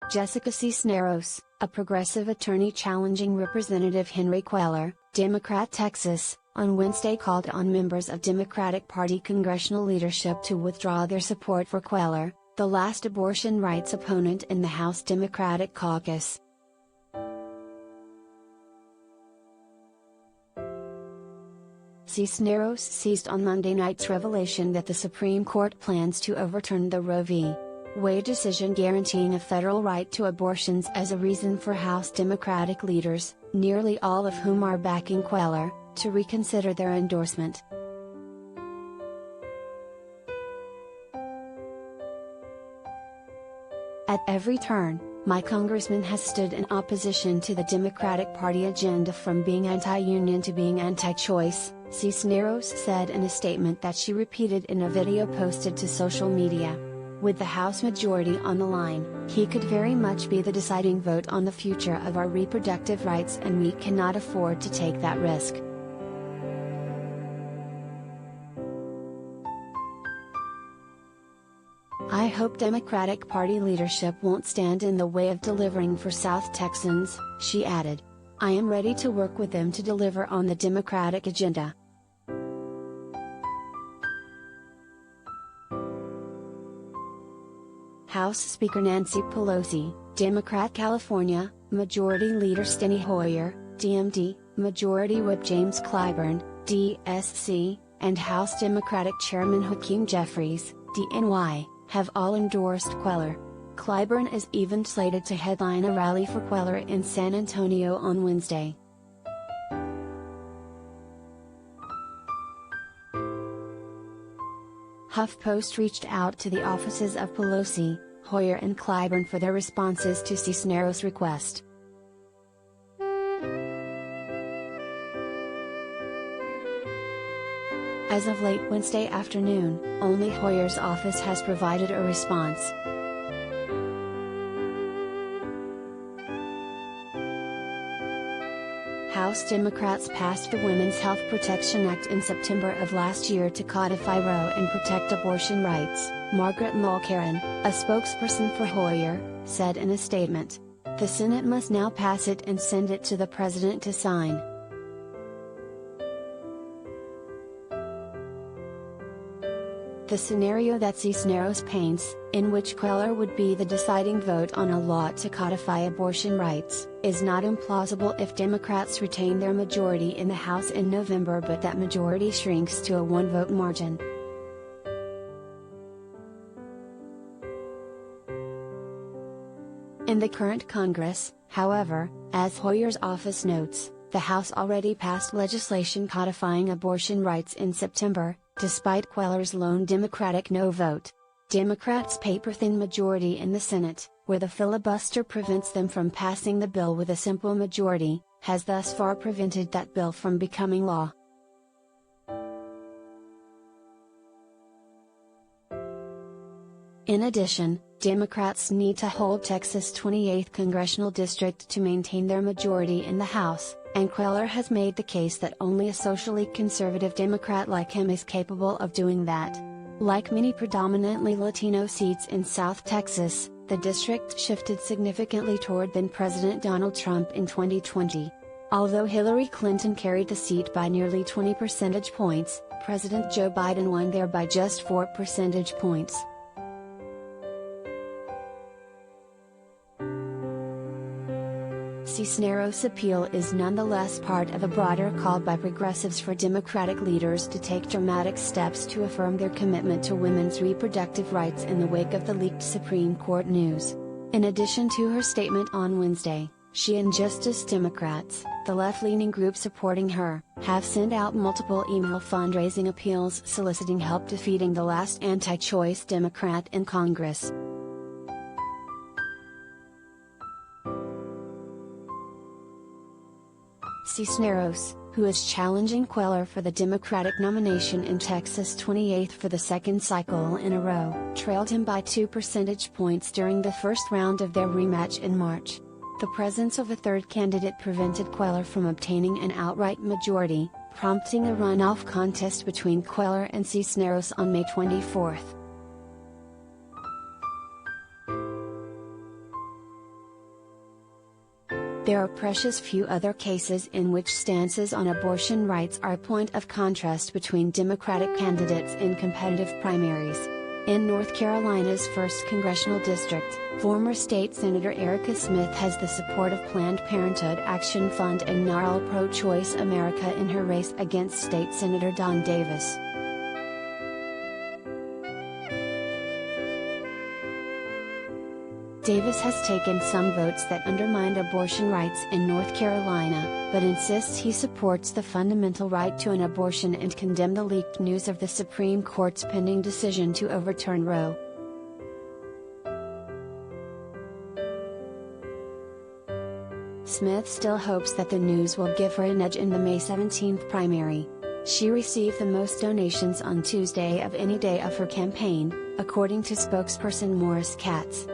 Jessica Cisneros, a progressive attorney challenging Representative Henry Cuellar, Democrat Texas, on Wednesday called on members of Democratic Party congressional leadership to withdraw their support for Cuellar, the last abortion rights opponent in the House Democratic Caucus. Cisneros seized on Monday night's revelation that the Supreme Court plans to overturn the Roe v. Wade decision guaranteeing a federal right to abortions as a reason for House Democratic leaders, nearly all of whom are backing Cuellar, to reconsider their endorsement. At every turn, my congressman has stood in opposition to the Democratic Party agenda from being anti-union to being anti-choice, Cisneros said in a statement that she repeated in a video posted to social media. With the House majority on the line, he could very much be the deciding vote on the future of our reproductive rights, and we cannot afford to take that risk. I hope Democratic Party leadership won't stand in the way of delivering for South Texans, she added. I am ready to work with them to deliver on the Democratic agenda. House Speaker Nancy Pelosi, Democrat California, Majority Leader Steny Hoyer, DMD, Majority Whip James Clyburn, DSC, and House Democratic Chairman Hakeem Jeffries, DNY, have all endorsed Cuellar. Clyburn is even slated to headline a rally for Cuellar in San Antonio on Wednesday. HuffPost reached out to the offices of Pelosi, Hoyer and Clyburn for their responses to Cisneros' request. As of late Wednesday afternoon, only Hoyer's office has provided a response. House Democrats passed the Women's Health Protection Act in September of last year to codify Roe and protect abortion rights, Margaret Mulcairn, a spokesperson for Hoyer, said in a statement. The Senate must now pass it and send it to the President to sign. The scenario that Cisneros paints, in which Cuellar would be the deciding vote on a law to codify abortion rights, is not implausible if Democrats retain their majority in the House in November, but that majority shrinks to a one-vote margin. In the current Congress, however, as Hoyer's office notes, the House already passed legislation codifying abortion rights in September, despite Cuellar's lone Democratic no vote. Democrats' paper-thin majority in the Senate, where the filibuster prevents them from passing the bill with a simple majority, has thus far prevented that bill from becoming law. In addition, Democrats need to hold Texas' 28th congressional district to maintain their majority in the House, and Cuellar has made the case that only a socially conservative Democrat like him is capable of doing that. Like many predominantly Latino seats in South Texas, the district shifted significantly toward then-President Donald Trump in 2020. Although Hillary Clinton carried the seat by nearly 20 percentage points, President Joe Biden won there by just 4 percentage points. Cisneros' appeal is nonetheless part of a broader call by progressives for Democratic leaders to take dramatic steps to affirm their commitment to women's reproductive rights in the wake of the leaked Supreme Court news. In addition to her statement on Wednesday, she and Justice Democrats, the left-leaning group supporting her, have sent out multiple email fundraising appeals soliciting help defeating the last anti-choice Democrat in Congress. Cisneros, who is challenging Cuellar for the Democratic nomination in Texas' 28th for the second cycle in a row, trailed him by 2 percentage points during the first round of their rematch in March. The presence of a third candidate prevented Cuellar from obtaining an outright majority, prompting a runoff contest between Cuellar and Cisneros on May 24. There are precious few other cases in which stances on abortion rights are a point of contrast between Democratic candidates in competitive primaries. In North Carolina's 1st Congressional District, former state Senator Erica Smith has the support of Planned Parenthood Action Fund and NARAL Pro-Choice America in her race against State Senator Don Davis. Davis has taken some votes that undermine abortion rights in North Carolina, but insists he supports the fundamental right to an abortion and condemned the leaked news of the Supreme Court's pending decision to overturn Roe. Smith still hopes that the news will give her an edge in the May 17th primary. She received the most donations on Tuesday of any day of her campaign, according to spokesperson Morris Katz.